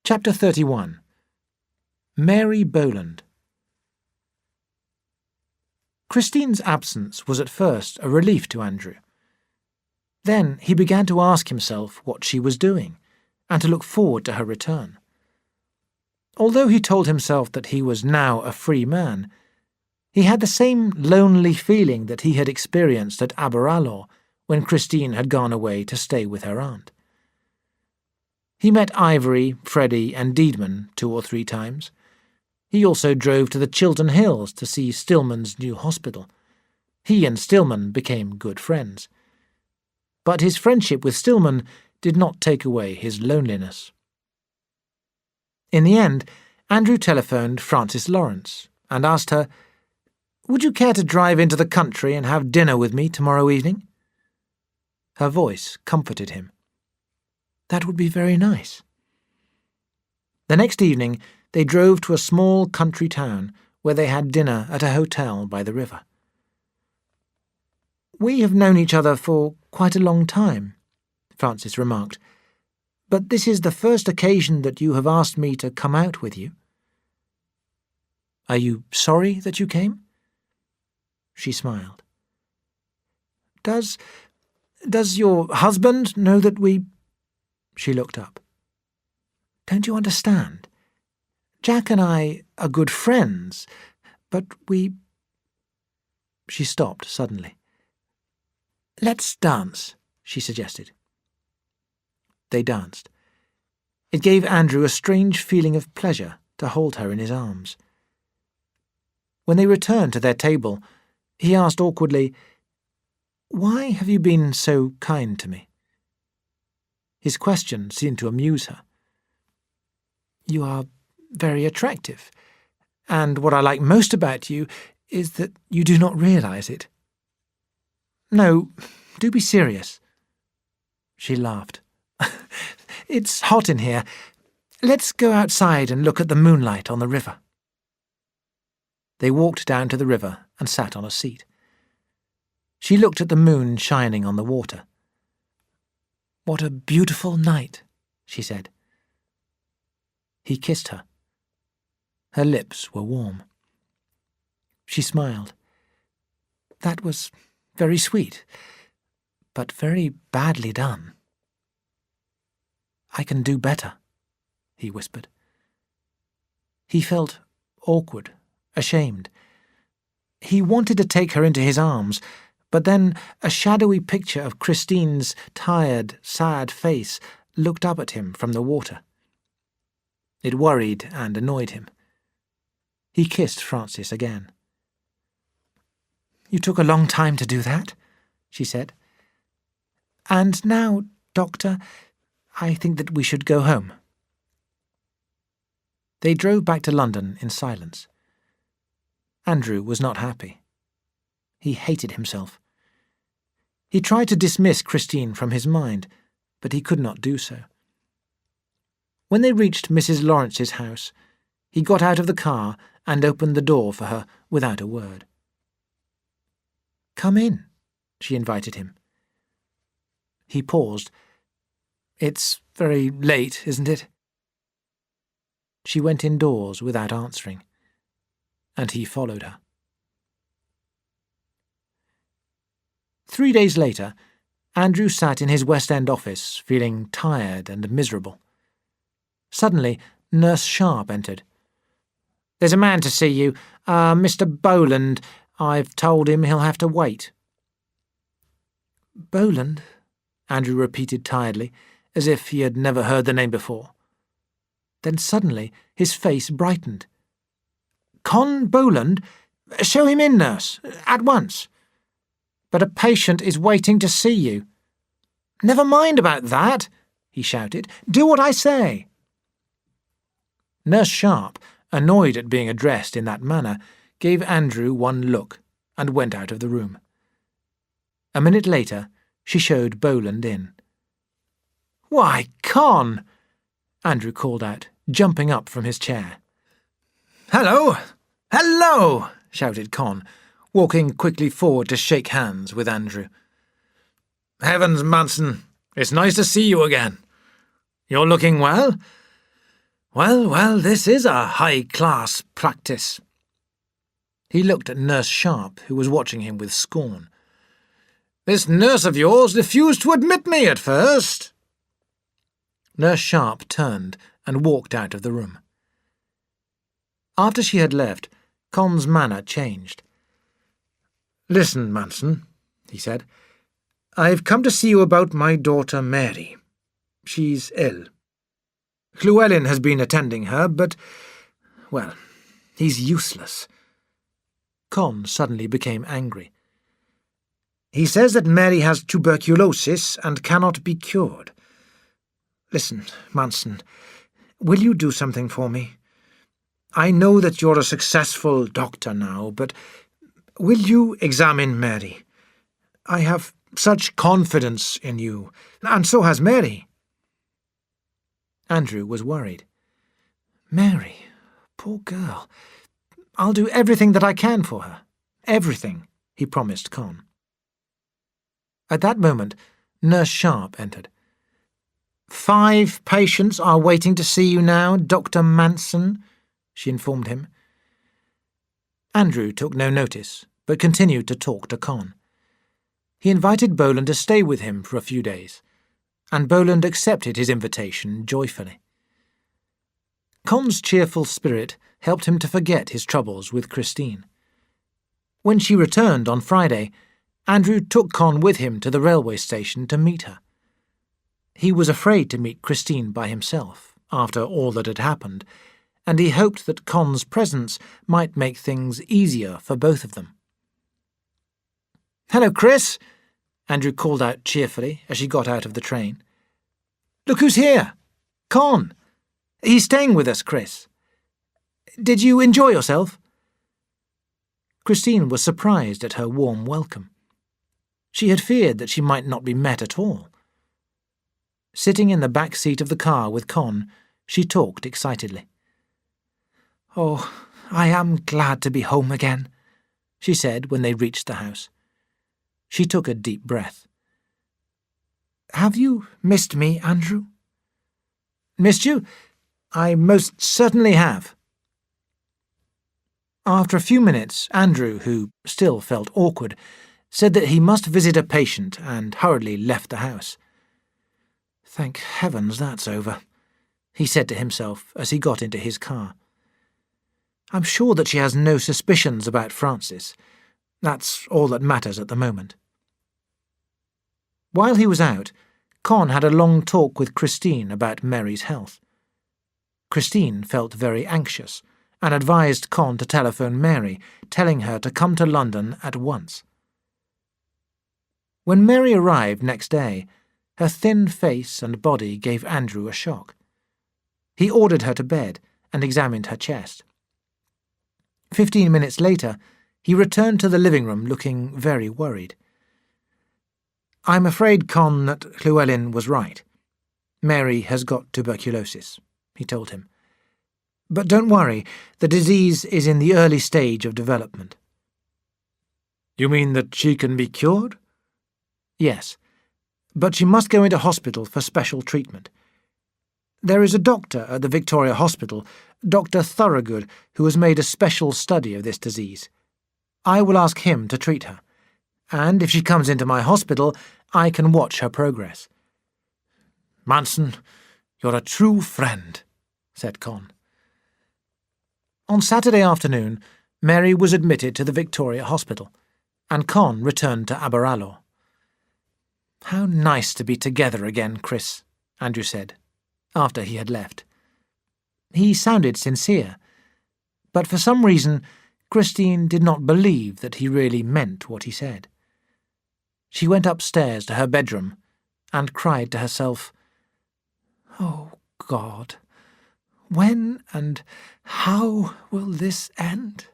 Chapter 31. Mary Boland. Christine's absence was at first a relief to Andrew. Then he began to ask himself what she was doing, and to look forward to her return. Although he told himself that he was now a free man, he had the same lonely feeling that he had experienced at Aberallour when Christine had gone away to stay with her aunt. He met Ivory, Freddie and Deedman 2 or 3 times. He also drove to the Chiltern Hills to see Stillman's new hospital. He and Stillman became good friends. But his friendship with Stillman did not take away his loneliness. In the end, Andrew telephoned Frances Lawrence and asked her, "Would you care to drive into the country and have dinner with me tomorrow evening?" Her voice comforted him. "That would be very nice." The next evening, they drove to a small country town where they had dinner at a hotel by the river. "We have known each other for quite a long time," Frances remarked, "but this is the first occasion that you have asked me to come out with you." "Are you sorry that you came?" She smiled. Does your husband know that we—" She looked up. "Don't you understand? Jack and I are good friends, but we—" She stopped suddenly. "Let's dance," she suggested. They danced. It gave Andrew a strange feeling of pleasure to hold her in his arms. When they returned to their table, he asked awkwardly, "Why have you been so kind to me?" His question seemed to amuse her. "You are very attractive, and what I like most about you is that you do not realize it." "No, do be serious." She laughed. "It's hot in here. Let's go outside and look at the moonlight on the river." They walked down to the river and sat on a seat. She looked at the moon shining on the water. "What a beautiful night," she said. He kissed her. Her lips were warm. She smiled. "That was very sweet, but very badly done." "I can do better," he whispered. He felt awkward, ashamed. He wanted to take her into his arms, but then a shadowy picture of Christine's tired, sad face looked up at him from the water. It worried and annoyed him. He kissed Frances again. "You took a long time to do that," she said. "And now, Doctor, I think that we should go home." They drove back to London in silence. Andrew was not happy. He hated himself. He tried to dismiss Christine from his mind, but he could not do so. When they reached Mrs. Lawrence's house, he got out of the car and opened the door for her without a word. "Come in," she invited him. He paused. "It's very late, isn't it?" She went indoors without answering, and he followed her. 3 days later, Andrew sat in his West End office, feeling tired and miserable. Suddenly, Nurse Sharp entered. "There's a man to see you, Mr. Boland. I've told him he'll have to wait." "Boland?" Andrew repeated tiredly, as if he had never heard the name before. Then suddenly his face brightened. "Con Boland? Show him in, nurse, at once." "But a patient is waiting to see you." "Never mind about that," he shouted. "Do what I say." Nurse Sharp, annoyed at being addressed in that manner, gave Andrew one look and went out of the room. A minute later, she showed Boland in. "Why, Con!" Andrew called out, jumping up from his chair. "Hello! Hello!" shouted Con, walking quickly forward to shake hands with Andrew. "Heavens, Munson, it's nice to see you again. You're looking well?" Well, this is a high-class practice." He looked at Nurse Sharp, who was watching him with scorn. "This nurse of yours refused to admit me at first." Nurse Sharp turned and walked out of the room. After she had left, Con's manner changed. "Listen, Manson," he said. "I've come to see you about my daughter Mary. She's ill. Llewellyn has been attending her, but, well, he's useless." Con suddenly became angry. "He says that Mary has tuberculosis and cannot be cured. Listen, Manson, will you do something for me? I know that you're a successful doctor now, but will you examine Mary? I have such confidence in you, and so has Mary." Andrew was worried. "Mary, poor girl. I'll do everything that I can for her. Everything," he promised Con. At that moment, Nurse Sharp entered. "5 patients are waiting to see you now, Dr. Manson," she informed him. Andrew took no notice, but continued to talk to Con. He invited Boland to stay with him for a few days, and Boland accepted his invitation joyfully. Con's cheerful spirit helped him to forget his troubles with Christine. When she returned on Friday, Andrew took Con with him to the railway station to meet her. He was afraid to meet Christine by himself, after all that had happened, and he hoped that Con's presence might make things easier for both of them. "Hello, Chris," Andrew called out cheerfully as she got out of the train. "Look who's here! Con! He's staying with us, Chris. Did you enjoy yourself?" Christine was surprised at her warm welcome. She had feared that she might not be met at all. Sitting in the back seat of the car with Con, she talked excitedly. "Oh, I am glad to be home again," she said when they reached the house. She took a deep breath. "Have you missed me, Andrew?" "Missed you? I most certainly have." After a few minutes, Andrew, who still felt awkward, said that he must visit a patient and hurriedly left the house. "Thank heavens that's over," he said to himself as he got into his car. "I'm sure that she has no suspicions about Francis. That's all that matters at the moment." While he was out, Con had a long talk with Christine about Mary's health. Christine felt very anxious and advised Con to telephone Mary, telling her to come to London at once. When Mary arrived next day, her thin face and body gave Andrew a shock. He ordered her to bed and examined her chest. 15 minutes later, he returned to the living room looking very worried. "I'm afraid, Con, that Llewellyn was right. Mary has got tuberculosis," he told him. "But don't worry, the disease is in the early stage of development." "You mean that she can be cured?" "Yes, but she must go into hospital for special treatment. There is a doctor at the Victoria Hospital, Dr. Thorogood, who has made a special study of this disease. I will ask him to treat her, and if she comes into my hospital, I can watch her progress." "Manson, you're a true friend," said Con. On Saturday afternoon, Mary was admitted to the Victoria Hospital, and Con returned to Aberalour. "How nice to be together again, Chris," Andrew said, after he had left. He sounded sincere, but for some reason Christine did not believe that he really meant what he said. She went upstairs to her bedroom and cried to herself, "Oh, God, when and how will this end?"